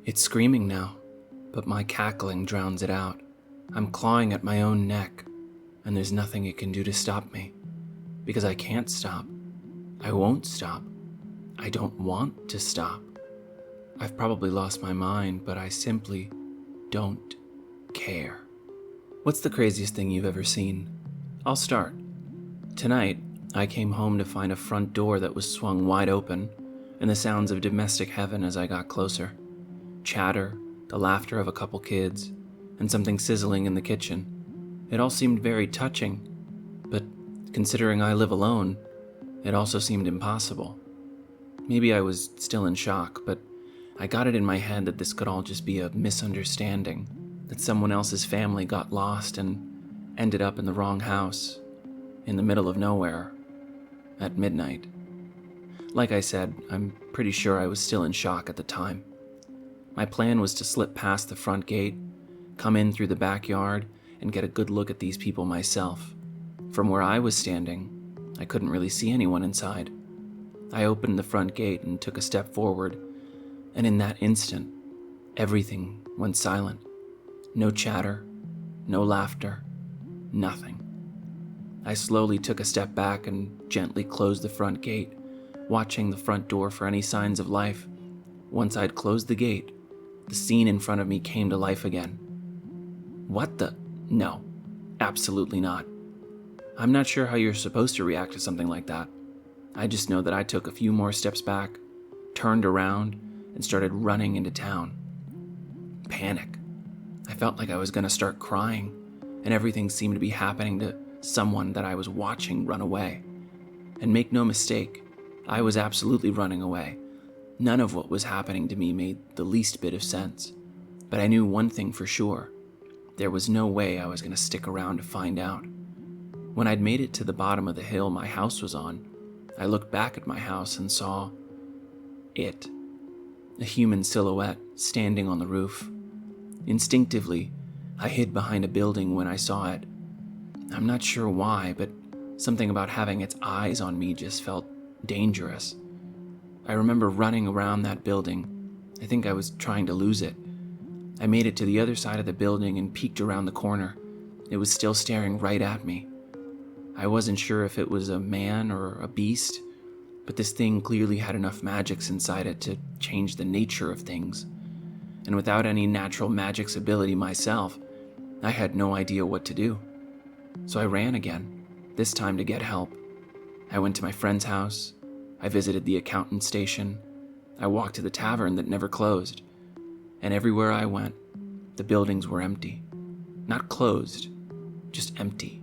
It's screaming now, but my cackling drowns it out. I'm clawing at my own neck, and there's nothing it can do to stop me. Because I can't stop. I won't stop. I don't want to stop. I've probably lost my mind, but I simply don't care. What's the craziest thing you've ever seen? I'll start. Tonight, I came home to find a front door that was swung wide open, and the sounds of domestic heaven as I got closer. Chatter, the laughter of a couple kids, and something sizzling in the kitchen. It all seemed very touching, but considering I live alone, it also seemed impossible. Maybe I was still in shock, but I got it in my head that this could all just be a misunderstanding, that someone else's family got lost and ended up in the wrong house, in the middle of nowhere, at midnight. Like I said, I'm pretty sure I was still in shock at the time. My plan was to slip past the front gate, come in through the backyard, and get a good look at these people myself. From where I was standing, I couldn't really see anyone inside. I opened the front gate and took a step forward, and in that instant, everything went silent. No chatter, no laughter, nothing. I slowly took a step back and gently closed the front gate, watching the front door for any signs of life. Once I'd closed the gate, the scene in front of me came to life again. What the? No, absolutely not. I'm not sure how you're supposed to react to something like that. I just know that I took a few more steps back, turned around, and started running into town. Panic. I felt like I was going to start crying, and everything seemed to be happening to someone that I was watching run away. And make no mistake, I was absolutely running away. None of what was happening to me made the least bit of sense. But I knew one thing for sure. There was no way I was going to stick around to find out. When I'd made it to the bottom of the hill my house was on, I looked back at my house and saw it. A human silhouette standing on the roof. Instinctively, I hid behind a building when I saw it. I'm not sure why, but something about having its eyes on me just felt dangerous. I remember running around that building. I think I was trying to lose it. I made it to the other side of the building and peeked around the corner. It was still staring right at me. I wasn't sure if it was a man or a beast, but this thing clearly had enough Magicks inside it to change the nature of things. And without any natural Magicks ability myself, I had no idea what to do. So I ran again, this time to get help. I went to my friend's house. I visited the accountant station. I walked to the tavern that never closed. And everywhere I went, the buildings were empty. Not closed, just empty.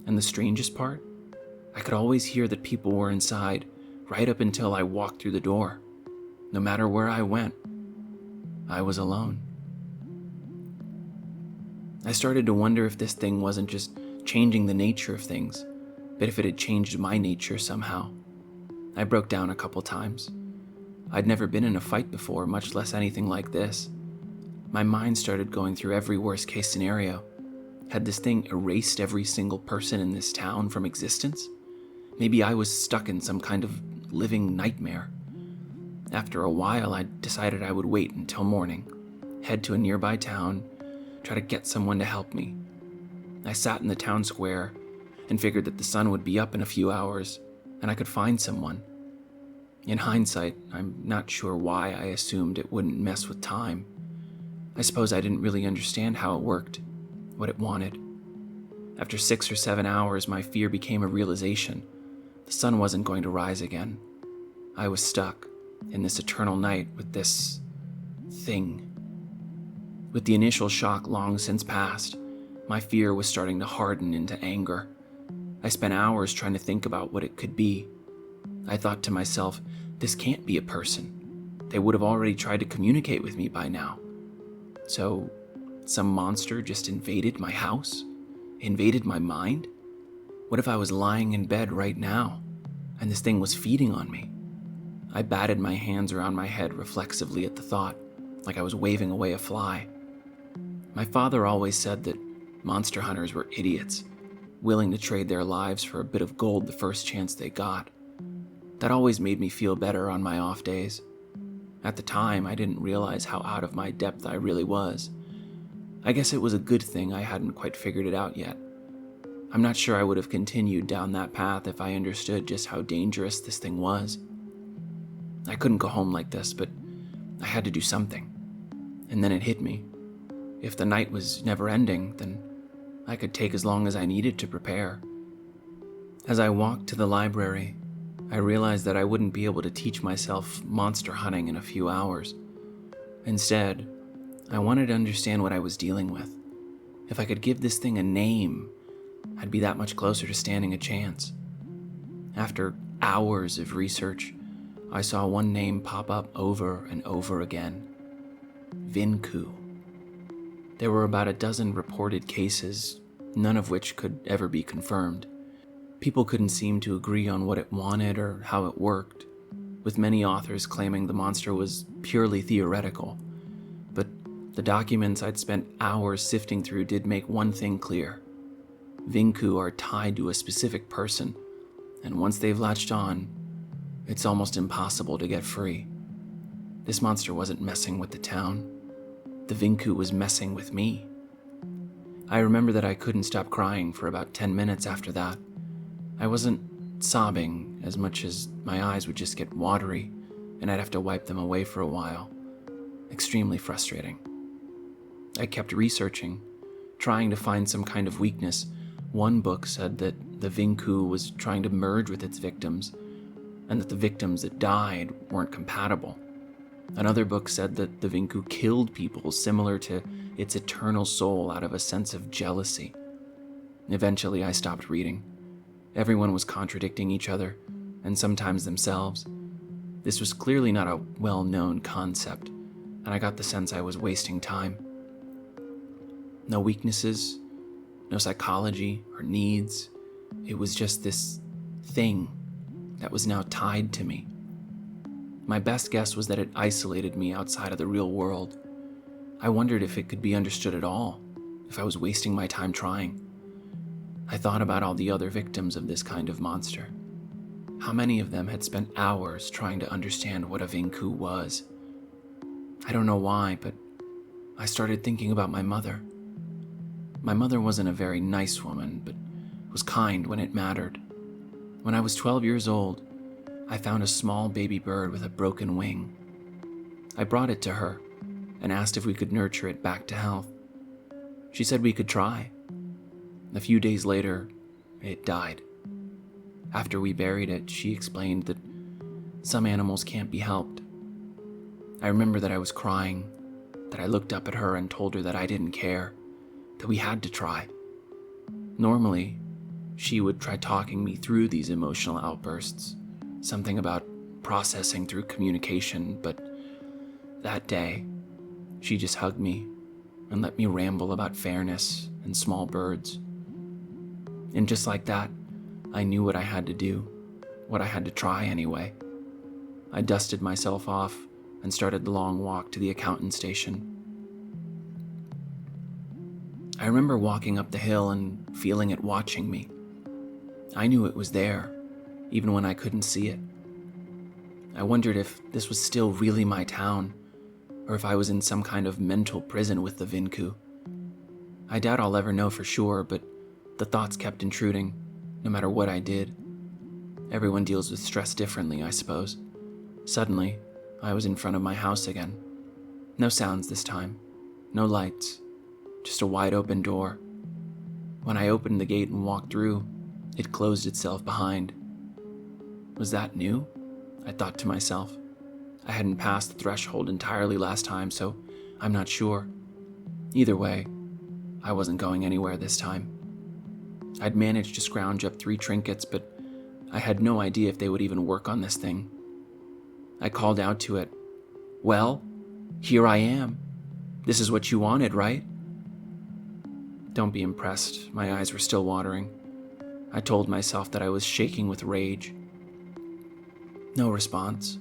And the strangest part? I could always hear that people were inside, right up until I walked through the door. No matter where I went, I was alone. I started to wonder if this thing wasn't just changing the nature of things, but if it had changed my nature somehow. I broke down a couple times. I'd never been in a fight before, much less anything like this. My mind started going through every worst-case scenario. Had this thing erased every single person in this town from existence? Maybe I was stuck in some kind of living nightmare. After a while, I decided I would wait until morning, head to a nearby town, try to get someone to help me. I sat in the town square and figured that the sun would be up in a few hours, and I could find someone. In hindsight, I'm not sure why I assumed it wouldn't mess with time. I suppose I didn't really understand how it worked, what it wanted. After 6 or 7 hours, my fear became a realization. The sun wasn't going to rise again. I was stuck in this eternal night with this thing. With the initial shock long since past, my fear was starting to harden into anger. I spent hours trying to think about what it could be. I thought to myself, this can't be a person. They would have already tried to communicate with me by now. So, some monster just invaded my house? Invaded my mind? What if I was lying in bed right now, and this thing was feeding on me? I batted my hands around my head reflexively at the thought, like I was waving away a fly. My father always said that monster hunters were idiots, willing to trade their lives for a bit of gold the first chance they got. That always made me feel better on my off days. At the time, I didn't realize how out of my depth I really was. I guess it was a good thing I hadn't quite figured it out yet. I'm not sure I would have continued down that path if I understood just how dangerous this thing was. I couldn't go home like this, but I had to do something. And then it hit me. If the night was never ending, then I could take as long as I needed to prepare. As I walked to the library, I realized that I wouldn't be able to teach myself monster hunting in a few hours. Instead, I wanted to understand what I was dealing with. If I could give this thing a name, I'd be that much closer to standing a chance. After hours of research, I saw one name pop up over and over again. Vinku. There were about a dozen reported cases, none of which could ever be confirmed. People couldn't seem to agree on what it wanted or how it worked, with many authors claiming the monster was purely theoretical. But the documents I'd spent hours sifting through did make one thing clear. Vinku are tied to a specific person, and once they've latched on, it's almost impossible to get free. This monster wasn't messing with the town. The Vinku was messing with me. I remember that I couldn't stop crying for about 10 minutes after that. I wasn't sobbing as much as my eyes would just get watery, and I'd have to wipe them away for a while. Extremely frustrating. I kept researching, trying to find some kind of weakness. One book said that the Vinku was trying to merge with its victims, and that the victims that died weren't compatible. Another book said that the Vinku killed people similar to its eternal soul out of a sense of jealousy. Eventually, I stopped reading. Everyone was contradicting each other, and sometimes themselves. This was clearly not a well-known concept, and I got the sense I was wasting time. No weaknesses, no psychology or needs. It was just this thing that was now tied to me. My best guess was that it isolated me outside of the real world. I wondered if it could be understood at all, if I was wasting my time trying. I thought about all the other victims of this kind of monster. How many of them had spent hours trying to understand what a Vinku was? I don't know why, but I started thinking about my mother. My mother wasn't a very nice woman, but was kind when it mattered. When I was 12 years old, I found a small baby bird with a broken wing. I brought it to her and asked if we could nurture it back to health. She said we could try. A few days later, it died. After we buried it, she explained that some animals can't be helped. I remember that I was crying, that I looked up at her and told her that I didn't care, that we had to try. Normally, she would try talking me through these emotional outbursts, something about processing through communication, but that day, she just hugged me and let me ramble about fairness and small birds. And just like that, I knew what I had to do, what I had to try anyway. I dusted myself off and started the long walk to the accountant station. I remember walking up the hill and feeling it watching me. I knew it was there, even when I couldn't see it. I wondered if this was still really my town, or if I was in some kind of mental prison with the Vinku. I doubt I'll ever know for sure, but the thoughts kept intruding, no matter what I did. Everyone deals with stress differently, I suppose. Suddenly, I was in front of my house again. No sounds this time, no lights, just a wide open door. When I opened the gate and walked through, it closed itself behind. Was that new? I thought to myself. I hadn't passed the threshold entirely last time, so I'm not sure. Either way, I wasn't going anywhere this time. I'd managed to scrounge up 3 trinkets, but I had no idea if they would even work on this thing. I called out to it, "Well, here I am. This is what you wanted, right?" Don't be impressed, my eyes were still watering. I told myself that I was shaking with rage. No response.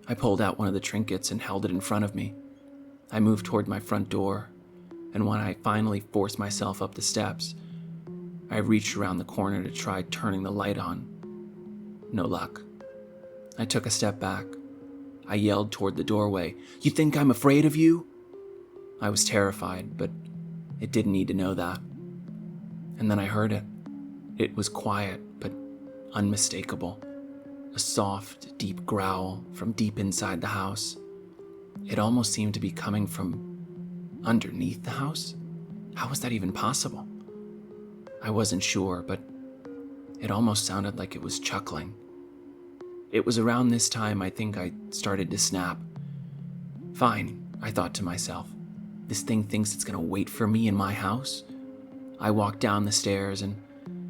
I pulled out one of the trinkets and held it in front of me. I moved toward my front door, and when I finally forced myself up the steps, I reached around the corner to try turning the light on. No luck. I took a step back. I yelled toward the doorway, "You think I'm afraid of you?" I was terrified, but it didn't need to know that. And then I heard it. It was quiet, but unmistakable. A soft, deep growl from deep inside the house. It almost seemed to be coming from underneath the house. How was that even possible? I wasn't sure, but it almost sounded like it was chuckling. It was around this time I think I started to snap. Fine, I thought to myself. This thing thinks it's going to wait for me in my house? I walked down the stairs and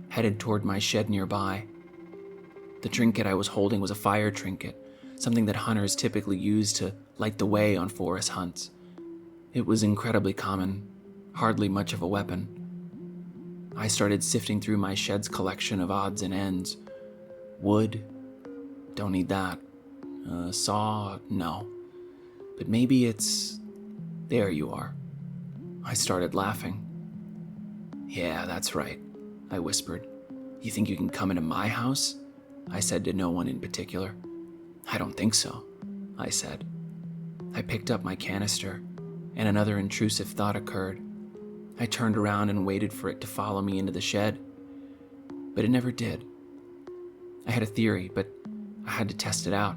headed toward my shed nearby. The trinket I was holding was a fire trinket, something that hunters typically use to light the way on forest hunts. It was incredibly common, hardly much of a weapon. I started sifting through my shed's collection of odds and ends. Wood? Don't need that. Saw? No. But maybe it's... There you are. I started laughing. "Yeah, that's right," I whispered. "You think you can come into my house?" I said to no one in particular. "I don't think so," I said. I picked up my canister, and another intrusive thought occurred. I turned around and waited for it to follow me into the shed, but it never did. I had a theory, but I had to test it out.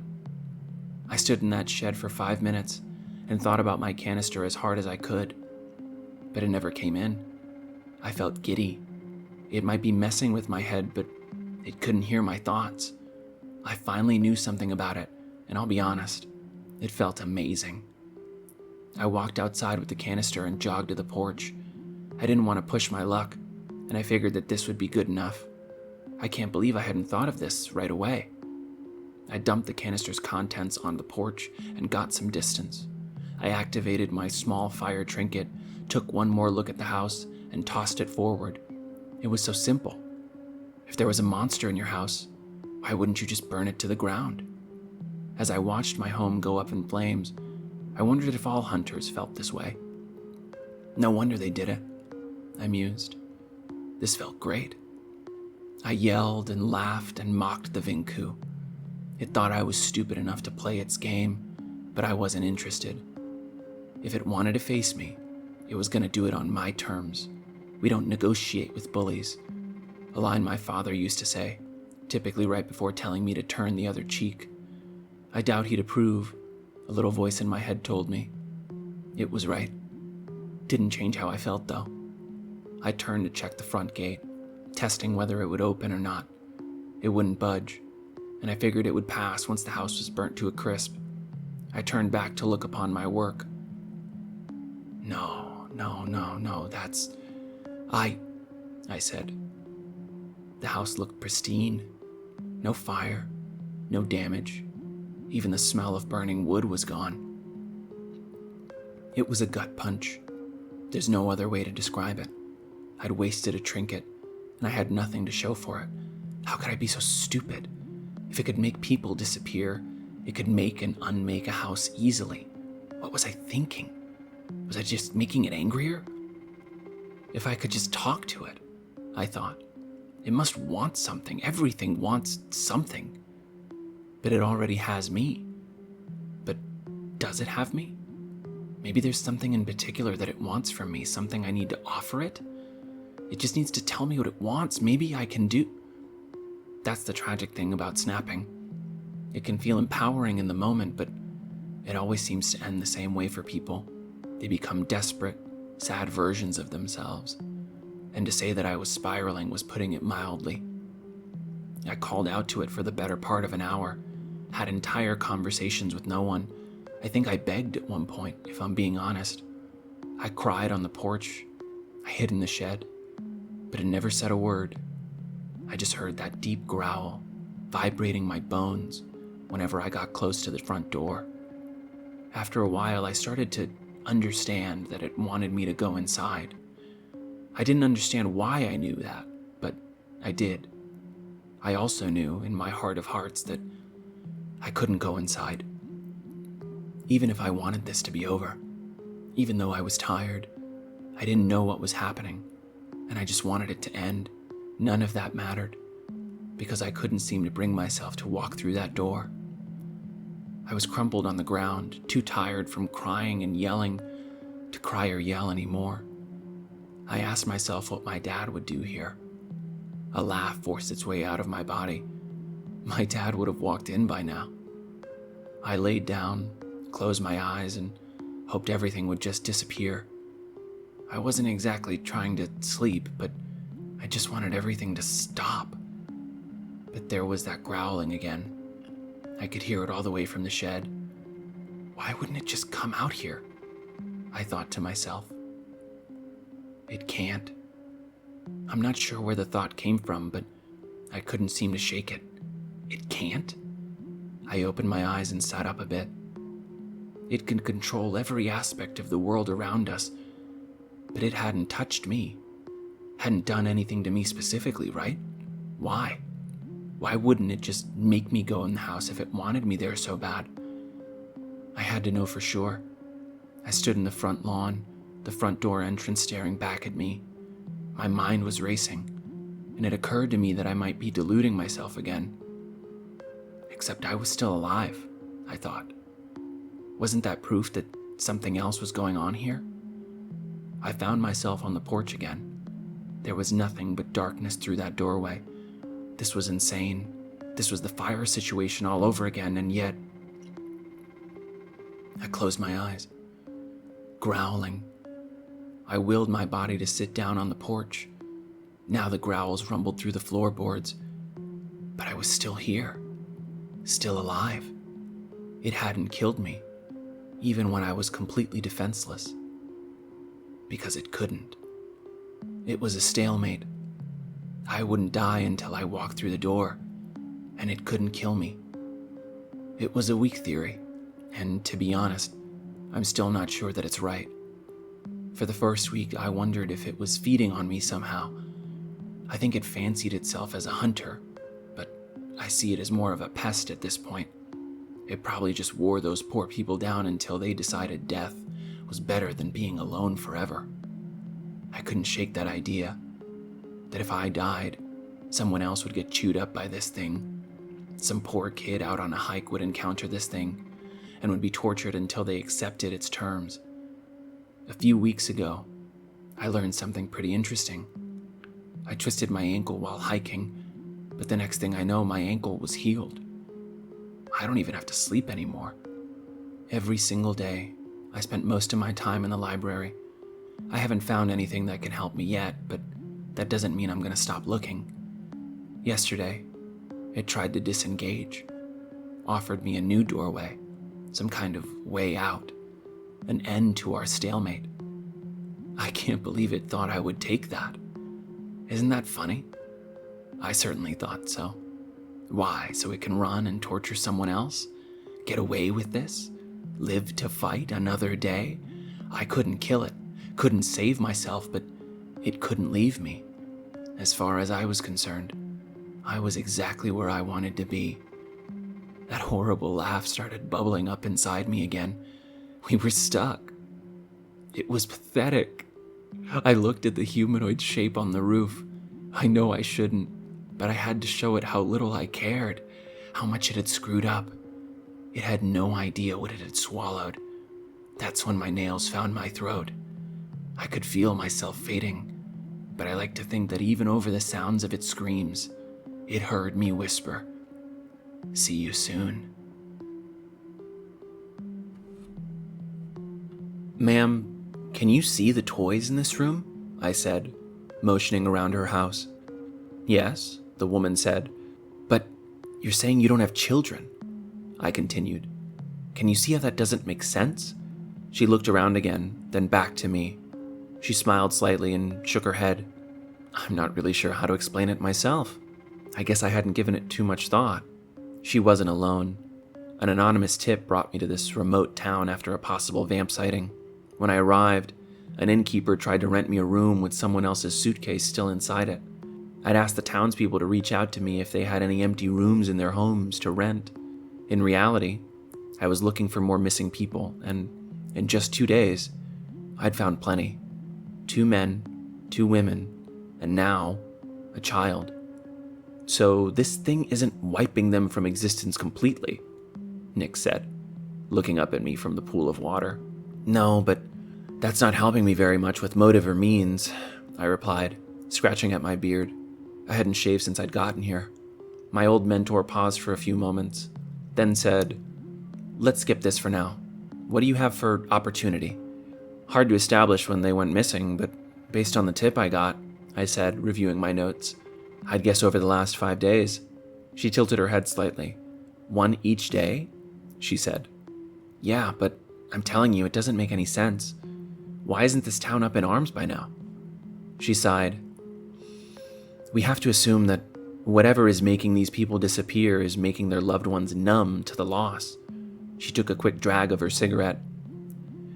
I stood in that shed for 5 minutes and thought about my canister as hard as I could, but it never came in. I felt giddy. It might be messing with my head, but it couldn't hear my thoughts. I finally knew something about it, and I'll be honest, it felt amazing. I walked outside with the canister and jogged to the porch. I didn't want to push my luck, and I figured that this would be good enough. I can't believe I hadn't thought of this right away. I dumped the canister's contents on the porch and got some distance. I activated my small fire trinket, took one more look at the house, and tossed it forward. It was so simple. If there was a monster in your house, why wouldn't you just burn it to the ground? As I watched my home go up in flames, I wondered if all hunters felt this way. No wonder they did it, I mused. This felt great. I yelled and laughed and mocked the Vinku. It thought I was stupid enough to play its game, but I wasn't interested. If it wanted to face me, it was going to do it on my terms. We don't negotiate with bullies. A line my father used to say, typically right before telling me to turn the other cheek. I doubt he'd approve, a little voice in my head told me. It was right. Didn't change how I felt, though. I turned to check the front gate, testing whether it would open or not. It wouldn't budge, and I figured it would pass once the house was burnt to a crisp. I turned back to look upon my work. No, that's... I said. The house looked pristine. No fire, no damage. Even the smell of burning wood was gone. It was a gut punch. There's no other way to describe it. I'd wasted a trinket, and I had nothing to show for it. How could I be so stupid? If it could make people disappear, it could make and unmake a house easily. What was I thinking? Was I just making it angrier? If I could just talk to it, I thought. It must want something. Everything wants something. But it already has me. But does it have me? Maybe there's something in particular that it wants from me, something I need to offer it? It just needs to tell me what it wants. Maybe I can do... That's the tragic thing about snapping. It can feel empowering in the moment, but it always seems to end the same way for people. They become desperate, sad versions of themselves. And to say that I was spiraling was putting it mildly. I called out to it for the better part of an hour, had entire conversations with no one. I think I begged at one point, if I'm being honest. I cried on the porch. I hid in the shed. But it never said a word. I just heard that deep growl, vibrating my bones whenever I got close to the front door. After a while, I started to understand that it wanted me to go inside. I didn't understand why I knew that, but I did. I also knew, in my heart of hearts, that I couldn't go inside. Even if I wanted this to be over, even though I was tired, I didn't know what was happening, and I just wanted it to end. None of that mattered, because I couldn't seem to bring myself to walk through that door. I was crumpled on the ground, too tired from crying and yelling to cry or yell anymore. I asked myself what my dad would do here. A laugh forced its way out of my body. My dad would have walked in by now. I laid down, closed my eyes, and hoped everything would just disappear. I wasn't exactly trying to sleep, but I just wanted everything to stop. But there was that growling again. I could hear it all the way from the shed. Why wouldn't it just come out here? I thought to myself. It can't. I'm not sure where the thought came from, but I couldn't seem to shake it. It can't? I opened my eyes and sat up a bit. It can control every aspect of the world around us, but it hadn't touched me. Hadn't done anything to me specifically, right? Why? Why wouldn't it just make me go in the house if it wanted me there so bad? I had to know for sure. I stood in the front lawn, the front door entrance staring back at me. My mind was racing, and it occurred to me that I might be deluding myself again. Except I was still alive, I thought. Wasn't that proof that something else was going on here? I found myself on the porch again. There was nothing but darkness through that doorway. This was insane. This was the fire situation all over again, and yet... I closed my eyes. Growling. I willed my body to sit down on the porch. Now the growls rumbled through the floorboards. But I was still here. Still alive. It hadn't killed me, even when I was completely defenseless. Because it couldn't. It was a stalemate. I wouldn't die until I walked through the door, and it couldn't kill me. It was a weak theory, and to be honest, I'm still not sure that it's right. For the first week, I wondered if it was feeding on me somehow. I think it fancied itself as a hunter, but I see it as more of a pest at this point. It probably just wore those poor people down until they decided death was better than being alone forever. I couldn't shake that idea, that if I died, someone else would get chewed up by this thing. Some poor kid out on a hike would encounter this thing and would be tortured until they accepted its terms. A few weeks ago, I learned something pretty interesting. I twisted my ankle while hiking, but the next thing I know, my ankle was healed. I don't even have to sleep anymore. Every single day, I spent most of my time in the library. I haven't found anything that can help me yet, but that doesn't mean I'm going to stop looking. Yesterday, it tried to disengage, offered me a new doorway, some kind of way out, an end to our stalemate. I can't believe it thought I would take that. Isn't that funny? I certainly thought so. Why, so it can run and torture someone else? Get away with this? Live to fight another day? I couldn't kill it, couldn't save myself, but it couldn't leave me. As far as I was concerned, I was exactly where I wanted to be. That horrible laugh started bubbling up inside me again. We were stuck. It was pathetic. I looked at the humanoid shape on the roof. I know I shouldn't, but I had to show it how little I cared, how much it had screwed up. It had no idea what it had swallowed. That's when my nails found my throat. I could feel myself fading, but I like to think that even over the sounds of its screams, it heard me whisper, "See you soon." "Ma'am, can you see the toys in this room?" I said, motioning around her house. "Yes," the woman said. "But you're saying you don't have children," I continued. "Can you see how that doesn't make sense?" She looked around again, then back to me. She smiled slightly and shook her head. I'm not really sure how to explain it myself. I guess I hadn't given it too much thought. She wasn't alone. An anonymous tip brought me to this remote town after a possible vamp sighting. When I arrived, an innkeeper tried to rent me a room with someone else's suitcase still inside it. I'd asked the townspeople to reach out to me if they had any empty rooms in their homes to rent. In reality, I was looking for more missing people, and in just 2 days, I'd found plenty. 2 men, 2 women, and now, a child. So this thing isn't wiping them from existence completely, Nick said. looking up at me from the pool of water. No, but that's not helping me very much with motive or means, I replied, scratching at my beard. I hadn't shaved since I'd gotten here. My old mentor paused for a few moments, then said, "Let's skip this for now. What do you have for opportunity?" Hard to establish when they went missing, but based on the tip I got, I said, reviewing my notes, I'd guess over the last 5 days. She tilted her head slightly. "One each day?" she said. "Yeah, but I'm telling you, it doesn't make any sense. Why isn't this town up in arms by now?" She sighed. "We have to assume that whatever is making these people disappear is making their loved ones numb to the loss." She took a quick drag of her cigarette.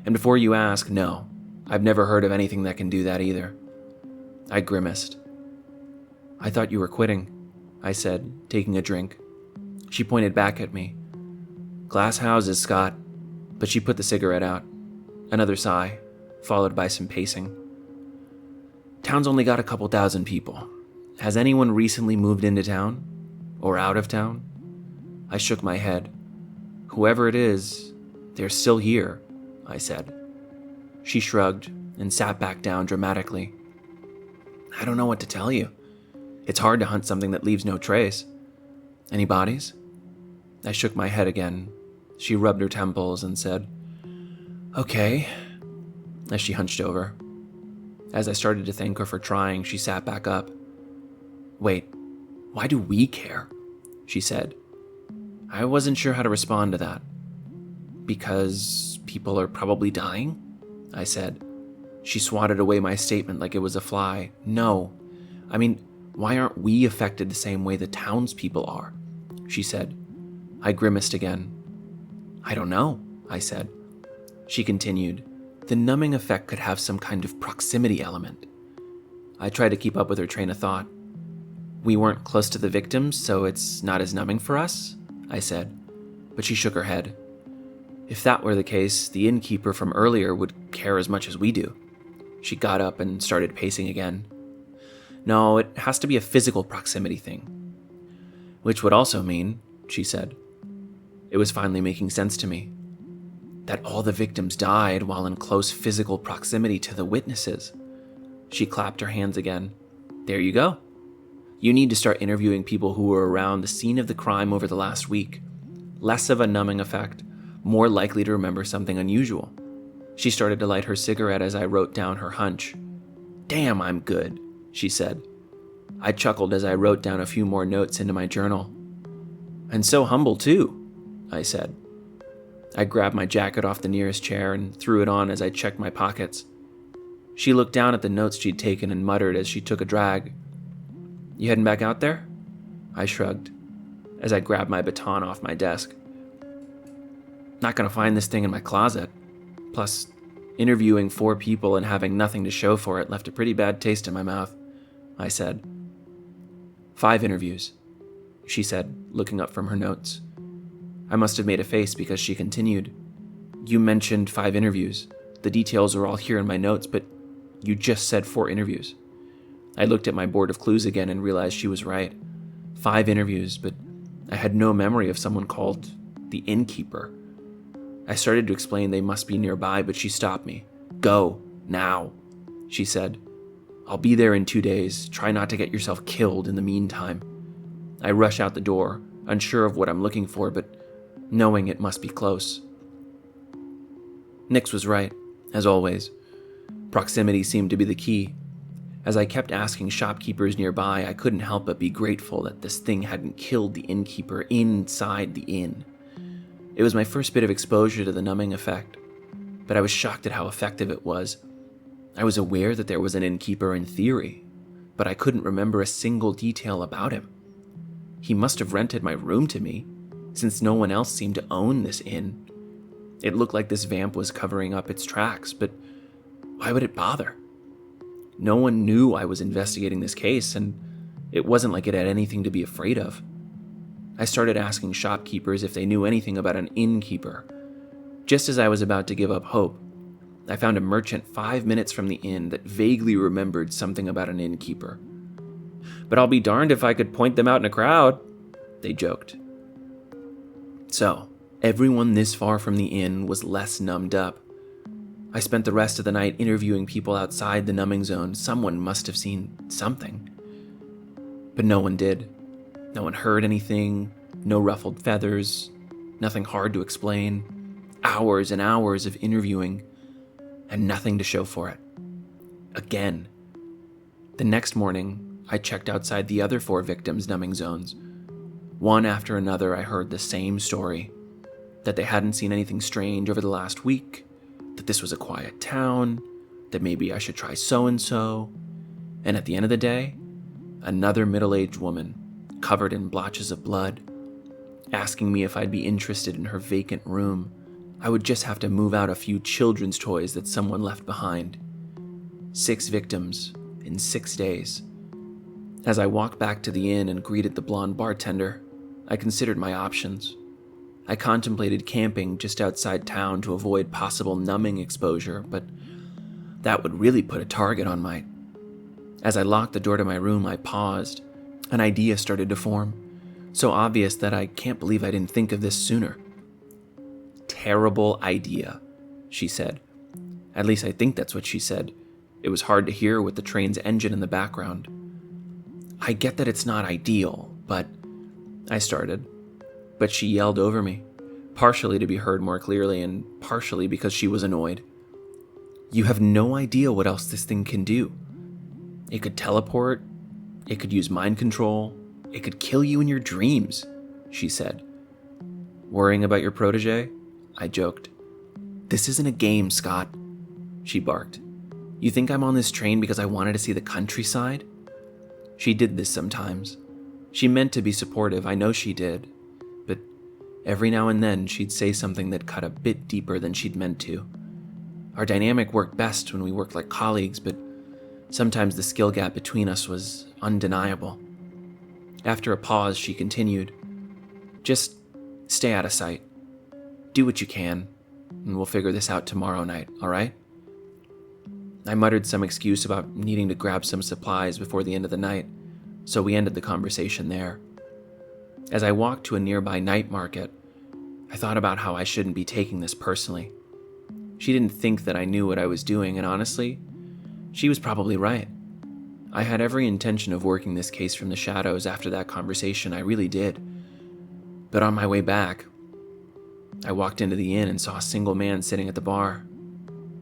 "And before you ask, no, I've never heard of anything that can do that either." I grimaced. "I thought you were quitting," I said, taking a drink. She pointed back at me. "Glass houses, Scott." But she put the cigarette out. Another sigh, followed by some pacing. "Town's only got a couple thousand people. Has anyone recently moved into town? Or out of town?" I shook my head. "Whoever it is, they're still here," I said. She shrugged and sat back down dramatically. "I don't know what to tell you. It's hard to hunt something that leaves no trace. Any bodies?" I shook my head again. She rubbed her temples and said, "Okay," as she hunched over. As I started to thank her for trying, she sat back up. "Wait, why do we care?" she said. I wasn't sure how to respond to that. "Because people are probably dying?" I said. She swatted away my statement like it was a fly. "No. I mean, why aren't we affected the same way the townspeople are?" she said. I grimaced again. "I don't know," I said. She continued. "The numbing effect could have some kind of proximity element." I tried to keep up with her train of thought. "We weren't close to the victims, so it's not as numbing for us?" I said, but she shook her head. "If that were the case, the innkeeper from earlier would care as much as we do." She got up and started pacing again. "No, it has to be a physical proximity thing." "Which would also mean," she said. It was finally making sense to me. "That all the victims died while in close physical proximity to the witnesses." She clapped her hands again. "There you go. You need to start interviewing people who were around the scene of the crime over the last week. Less of a numbing effect, more likely to remember something unusual." She started to light her cigarette as I wrote down her hunch. "Damn, I'm good," she said. I chuckled as I wrote down a few more notes into my journal. "And so humble, too," I said. I grabbed my jacket off the nearest chair and threw it on as I checked my pockets. She looked down at the notes she'd taken and muttered as she took a drag. "You heading back out there?" I shrugged as I grabbed my baton off my desk. "Not gonna find this thing in my closet. Plus, interviewing 4 people and having nothing to show for it left a pretty bad taste in my mouth," I said. 5 interviews, she said, looking up from her notes. I must have made a face because she continued. "You mentioned 5 interviews. The details are all here in my notes, but you just said 4 interviews." I looked at my board of clues again and realized she was right. 5 interviews, but I had no memory of someone called the innkeeper. I started to explain they must be nearby, but she stopped me. "Go, now," she said. "I'll be there in 2 days. Try not to get yourself killed in the meantime." I rush out the door, unsure of what I'm looking for, but knowing it must be close. Nix was right, as always. Proximity seemed to be the key. As I kept asking shopkeepers nearby, I couldn't help but be grateful that this thing hadn't killed the innkeeper inside the inn. It was my first bit of exposure to the numbing effect, but I was shocked at how effective it was. I was aware that there was an innkeeper in theory, but I couldn't remember a single detail about him. He must have rented my room to me, since no one else seemed to own this inn. It looked like this vamp was covering up its tracks, but why would it bother? No one knew I was investigating this case, and it wasn't like it had anything to be afraid of. I started asking shopkeepers if they knew anything about an innkeeper. Just as I was about to give up hope, I found a merchant 5 minutes from the inn that vaguely remembered something about an innkeeper. "But I'll be darned if I could point them out in a crowd," they joked. So, Everyone this far from the inn was less numbed up. I spent the rest of the night interviewing people outside the numbing zone. Someone must have seen something. But no one did. No one heard anything, no ruffled feathers, nothing hard to explain. Hours and hours of interviewing, and nothing to show for it. Again. The next morning, I checked outside the other 4 victims' numbing zones. One after another, I heard the same story. That they hadn't seen anything strange over the last week, that this was a quiet town, that maybe I should try so-and-so. And at the end of the day, another middle-aged woman, covered in blotches of blood, asking me if I'd be interested in her vacant room. I would just have to move out a few children's toys that someone left behind. 6 victims in 6 days. As I walked back to the inn and greeted the blonde bartender, I considered my options. I contemplated camping just outside town to avoid possible numbing exposure, but that would really put a target on my... As I locked the door to my room, I paused. An idea started to form, so obvious that I can't believe I didn't think of this sooner. Terrible idea, she said. At least I think that's what she said. It was hard to hear with the train's engine in the background. I get that it's not ideal, but... I started. But she yelled over me, partially to be heard more clearly and partially because she was annoyed. You have no idea what else this thing can do. It could teleport, it could use mind control, it could kill you in your dreams, she said. Worrying about your protege? I joked. This isn't a game, Scott, she barked. You think I'm on this train because I wanted to see the countryside? She did this sometimes. She meant to be supportive, I know she did. But every now and then she'd say something that cut a bit deeper than she'd meant to. Our dynamic worked best when we worked like colleagues, but sometimes the skill gap between us was undeniable. After a pause, she continued, just stay out of sight. Do what you can, and we'll figure this out tomorrow night, all right? I muttered some excuse about needing to grab some supplies before the end of the night, so we ended the conversation there. As I walked to a nearby night market, I thought about how I shouldn't be taking this personally. She didn't think that I knew what I was doing, and honestly, she was probably right. I had every intention of working this case from the shadows after that conversation, I really did. But on my way back, I walked into the inn and saw a single man sitting at the bar.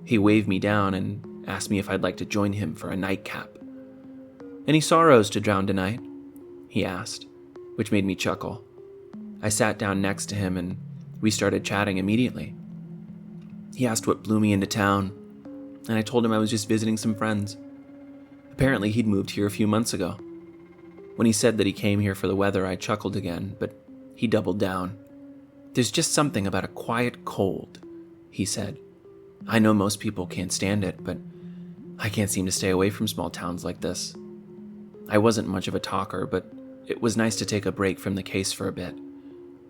He waved me down and asked me if I'd like to join him for a nightcap. Any sorrows to drown tonight? He asked, which made me chuckle. I sat down next to him and we started chatting immediately. He asked what blew me into town, and I told him I was just visiting some friends. Apparently he'd moved here a few months ago. When he said that he came here for the weather, I chuckled again, but he doubled down. There's just something about a quiet cold, he said. I know most people can't stand it, but I can't seem to stay away from small towns like this. I wasn't much of a talker, but it was nice to take a break from the case for a bit.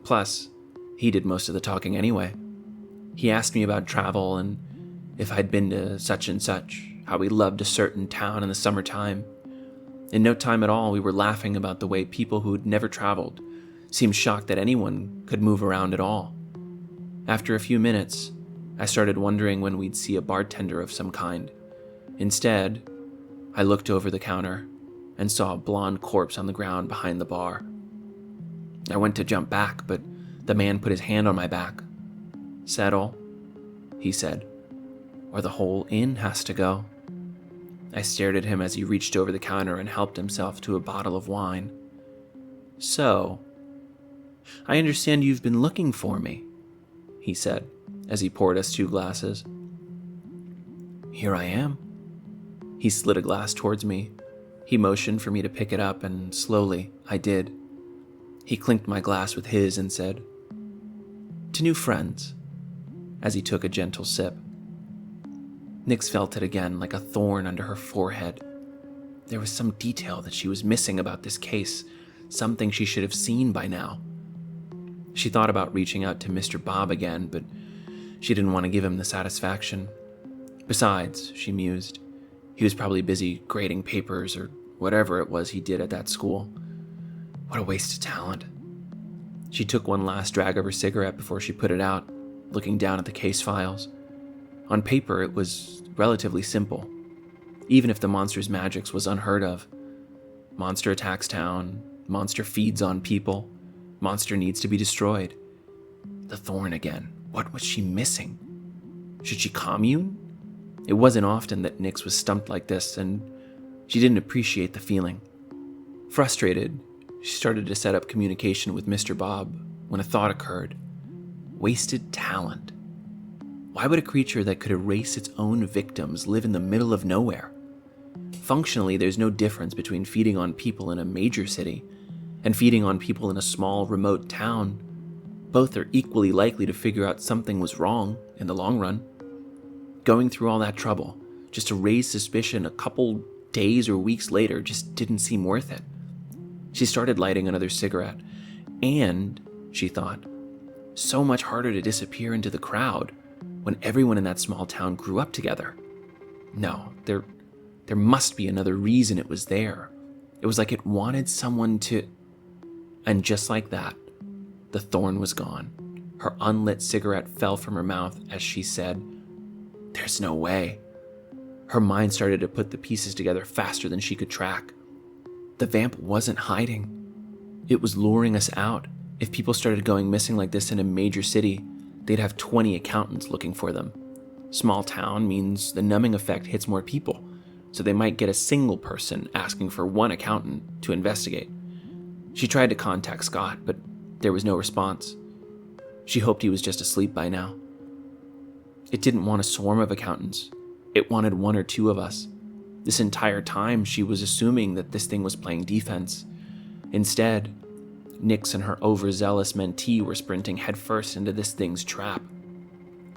Plus, he did most of the talking anyway. He asked me about travel and if I'd been to such and such, how we loved a certain town in the summertime. In no time at all, we were laughing about the way people who'd never traveled seemed shocked that anyone could move around at all. After a few minutes, I started wondering when we'd see a bartender of some kind. Instead, I looked over the counter and saw a blonde corpse on the ground behind the bar. I went to jump back, but the man put his hand on my back. Settle, he said, or the whole inn has to go. I stared at him as he reached over the counter and helped himself to a bottle of wine. So, I understand you've been looking for me, he said, as he poured us 2 glasses. Here I am. He slid a glass towards me. He motioned for me to pick it up, and slowly, I did. He clinked my glass with his and said, "To new friends," as he took a gentle sip. Nix felt it again like a thorn under her forehead. There was some detail that she was missing about this case, something she should have seen by now. She thought about reaching out to Mr. Bob again, but she didn't want to give him the satisfaction. Besides, she mused, he was probably busy grading papers or whatever it was he did at that school. What a waste of talent. She took one last drag of her cigarette before she put it out, looking down at the case files. On paper, it was relatively simple. Even if the monster's Magicks was unheard of. Monster attacks town, monster feeds on people, monster needs to be destroyed. The thorn again. What was she missing? Should she commune? It wasn't often that Nyx was stumped like this, and she didn't appreciate the feeling. Frustrated, she started to set up communication with Mr. Bob when a thought occurred. Wasted talent. Why would a creature that could erase its own victims live in the middle of nowhere? Functionally, there's no difference between feeding on people in a major city and feeding on people in a small, remote town. Both are equally likely to figure out something was wrong in the long run. Going through all that trouble just to raise suspicion a couple days or weeks later just didn't seem worth it. She started lighting another cigarette, and, she thought, so much harder to disappear into the crowd when everyone in that small town grew up together. No, there must be another reason it was there. It was like it wanted someone to... And just like that, the thorn was gone. Her unlit cigarette fell from her mouth as she said, "There's no way." Her mind started to put the pieces together faster than she could track. The vamp wasn't hiding. It was luring us out. If people started going missing like this in a major city, they'd have 20 accountants looking for them. Small town means the numbing effect hits more people, so they might get a single person asking for one accountant to investigate. She tried to contact Scott, but there was no response. She hoped he was just asleep by now. It didn't want a swarm of accountants. It wanted one or two of us. This entire time, she was assuming that this thing was playing defense. Instead, Nyx and her overzealous mentee were sprinting headfirst into this thing's trap.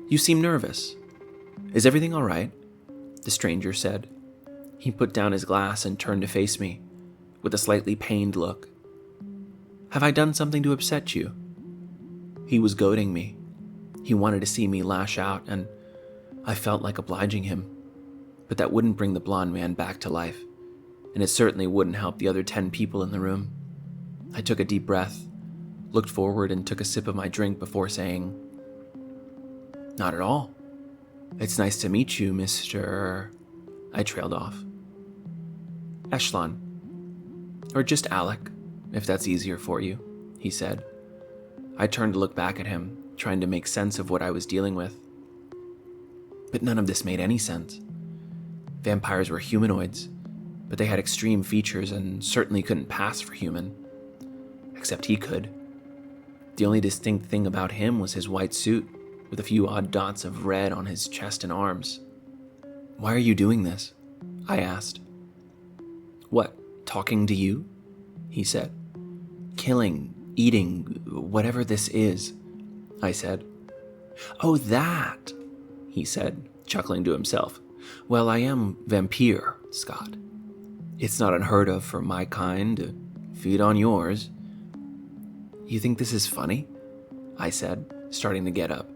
"You seem nervous. Is everything all right?" the stranger said. He put down his glass and turned to face me, with a slightly pained look. "Have I done something to upset you?" He was goading me. He wanted to see me lash out, and I felt like obliging him. But that wouldn't bring the blonde man back to life, and it certainly wouldn't help the other 10 people in the room. I took a deep breath, looked forward, and took a sip of my drink before saying, "Not at all. It's nice to meet you, Mr. I trailed off. "Echelon. Or just Alec, if that's easier for you," he said. I turned to look back at him, trying to make sense of what I was dealing with. But none of this made any sense. Vampires were humanoids, but they had extreme features and certainly couldn't pass for human. Except he could. The only distinct thing about him was his white suit, with a few odd dots of red on his chest and arms. "Why are you doing this?" I asked. "What, talking to you?" he said. "Killing, eating, whatever this is," I said. "Oh, that," he said, chuckling to himself. "Well, I am vampire, Scott. It's not unheard of for my kind to feed on yours." "You think this is funny?" I said, starting to get up.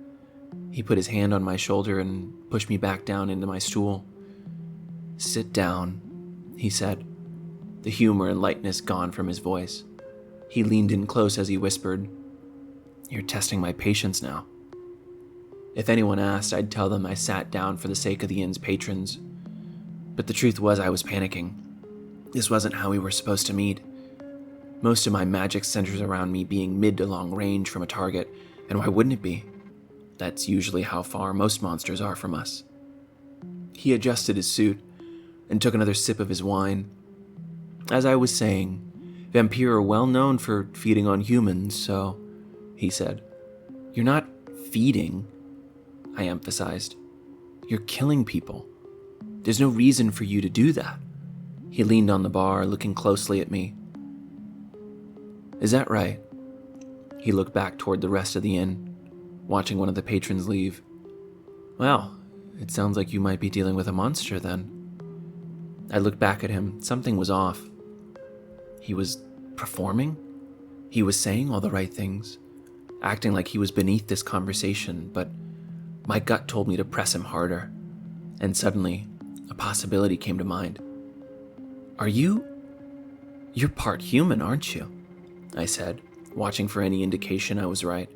He put his hand on my shoulder and pushed me back down into my stool. "Sit down," he said, the humor and lightness gone from his voice. He leaned in close as he whispered, "You're testing my patience now." If anyone asked, I'd tell them I sat down for the sake of the inn's patrons. But the truth was I was panicking. This wasn't how we were supposed to meet. Most of my magic centers around me being mid to long range from a target, and why wouldn't it be? That's usually how far most monsters are from us. He adjusted his suit and took another sip of his wine. "As I was saying, vampire are well known for feeding on humans, so," he said. "You're not feeding," I emphasized. "You're killing people. There's no reason for you to do that." He leaned on the bar, looking closely at me. "Is that right?" He looked back toward the rest of the inn, watching one of the patrons leave. "Well, it sounds like you might be dealing with a monster then." I looked back at him. Something was off. He was performing? He was saying all the right things, acting like he was beneath this conversation, but my gut told me to press him harder, and suddenly a possibility came to mind. "You're part human, aren't you?" I said, watching for any indication I was right.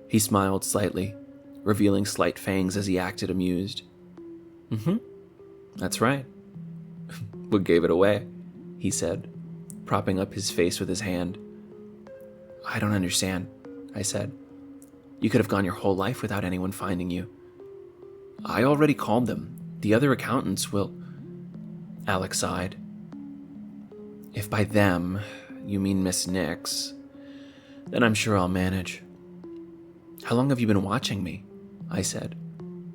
He smiled slightly, revealing slight fangs as he acted amused. That's right. What gave it away? He said, propping up his face with his hand. I don't understand, I said. You could have gone your whole life without anyone finding you. I already called them. The other accountants will... Alex sighed. If by them you mean Miss Nix, then I'm sure I'll manage. How long have you been watching me? I said.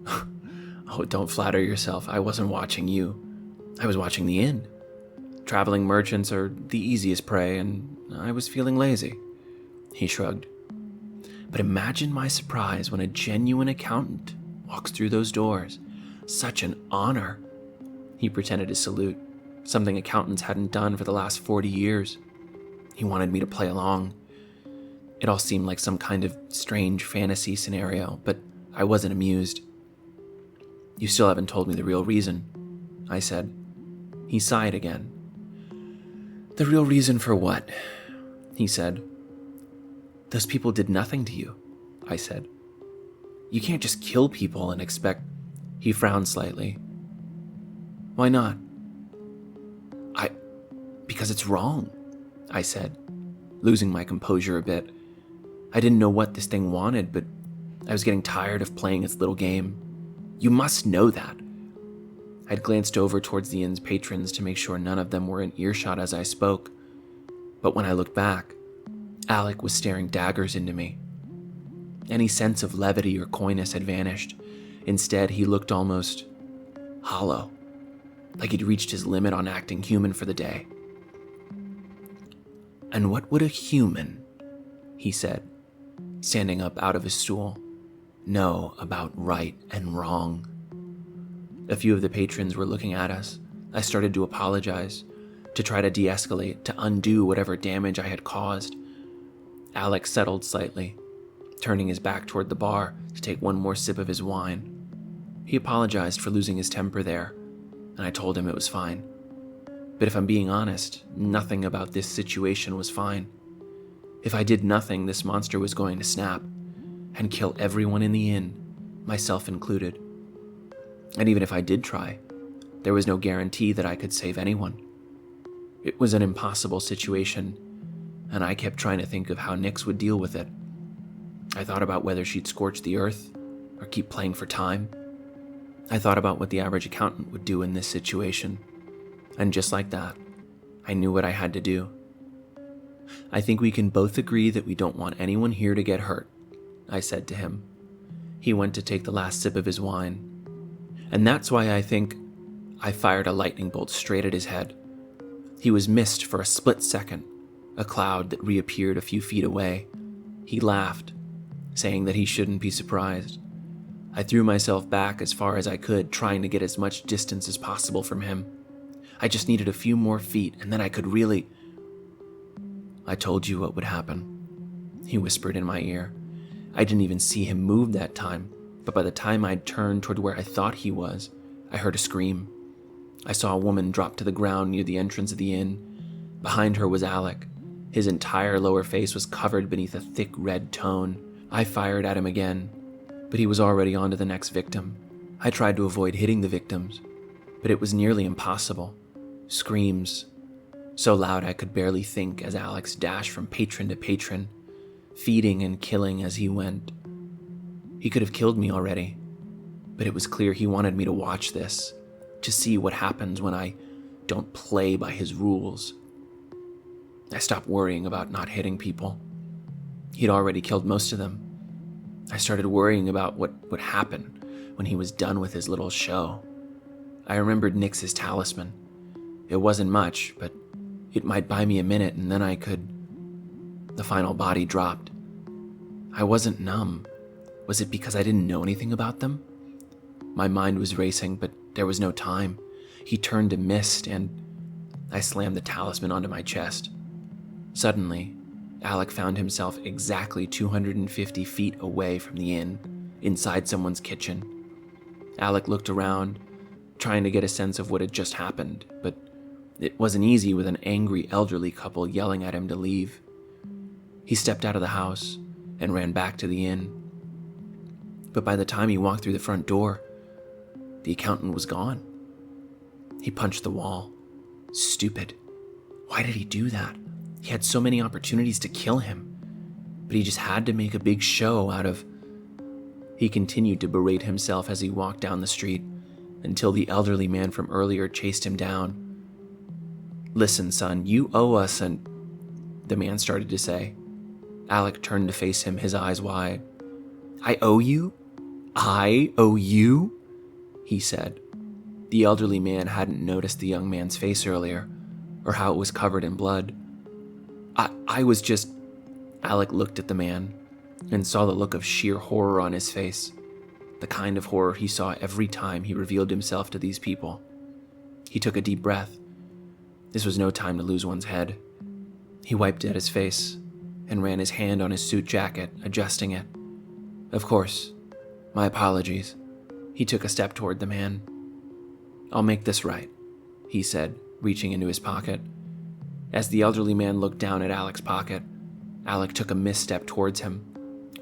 Oh, don't flatter yourself. I wasn't watching you. I was watching the inn. Traveling merchants are the easiest prey, and I was feeling lazy. He shrugged. But imagine my surprise when a genuine accountant walks through those doors. Such an honor. He pretended to salute, something accountants hadn't done for the last 40 years. He wanted me to play along. It all seemed like some kind of strange fantasy scenario, but I wasn't amused. You still haven't told me the real reason, I said. He sighed again. The real reason for what? He said. Those people did nothing to you, I said. You can't just kill people and expect... He frowned slightly. Why not? Because it's wrong, I said, losing my composure a bit. I didn't know what this thing wanted, but I was getting tired of playing its little game. You must know that. I'd glanced over towards the inn's patrons to make sure none of them were in earshot as I spoke. But when I looked back, Alec was staring daggers into me. Any sense of levity or coyness had vanished. Instead, he looked almost hollow, like he'd reached his limit on acting human for the day. And what would a human, he said, standing up out of his stool, know about right and wrong? A few of the patrons were looking at us. I started to apologize, to try to de-escalate, to undo whatever damage I had caused. Alex settled slightly, turning his back toward the bar to take one more sip of his wine. He apologized for losing his temper there, and I told him it was fine. But if I'm being honest, nothing about this situation was fine. If I did nothing, this monster was going to snap and kill everyone in the inn, myself included. And even if I did try, there was no guarantee that I could save anyone. It was an impossible situation, and I kept trying to think of how Nix would deal with it. I thought about whether she'd scorch the earth or keep playing for time. I thought about what the average accountant would do in this situation. And just like that, I knew what I had to do. I think we can both agree that we don't want anyone here to get hurt, I said to him. He went to take the last sip of his wine. And that's why I think I fired a lightning bolt straight at his head. He was missed for a split second, a cloud that reappeared a few feet away. He laughed, saying that he shouldn't be surprised. I threw myself back as far as I could, trying to get as much distance as possible from him. I just needed a few more feet, and then I could really... I told you what would happen, he whispered in my ear. I didn't even see him move that time, but by the time I'd turned toward where I thought he was, I heard a scream. I saw a woman drop to the ground near the entrance of the inn. Behind her was Alec. His entire lower face was covered beneath a thick red tone. I fired at him again, but he was already on to the next victim. I tried to avoid hitting the victims, but it was nearly impossible. Screams, so loud I could barely think as Alex dashed from patron to patron, feeding and killing as he went. He could have killed me already, but it was clear he wanted me to watch this, to see what happens when I don't play by his rules. I stopped worrying about not hitting people. He'd already killed most of them. I started worrying about what would happen when he was done with his little show. I remembered Nix's talisman. It wasn't much, but it might buy me a minute and then I could... The final body dropped. I wasn't numb. Was it because I didn't know anything about them? My mind was racing, but there was no time. He turned to mist and I slammed the talisman onto my chest. Suddenly, Alec found himself exactly 250 feet away from the inn, inside someone's kitchen. Alec looked around, trying to get a sense of what had just happened, but it wasn't easy with an angry elderly couple yelling at him to leave. He stepped out of the house and ran back to the inn. But by the time he walked through the front door, the accountant was gone. He punched the wall. Stupid. Why did he do that? He had so many opportunities to kill him, but he just had to make a big show out of... He continued to berate himself as he walked down the street until the elderly man from earlier chased him down. "Listen, son, you owe us an..." the man started to say. Alec turned to face him, his eyes wide. "I owe you? I owe you?" he said. The elderly man hadn't noticed the young man's face earlier, or how it was covered in blood. I was just... Alec looked at the man and saw the look of sheer horror on his face, the kind of horror he saw every time he revealed himself to these people. He took a deep breath. This was no time to lose one's head. He wiped at his face and ran his hand on his suit jacket, adjusting it. "Of course. My apologies." He took a step toward the man. "I'll make this right," he said, reaching into his pocket. As the elderly man looked down at Alec's pocket, Alec took a misstep towards him,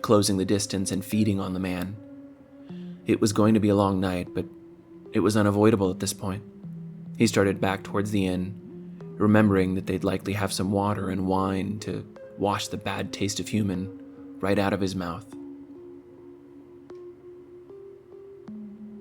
closing the distance and feeding on the man. It was going to be a long night, but it was unavoidable at this point. He started back towards the inn, remembering that they'd likely have some water and wine to wash the bad taste of human right out of his mouth.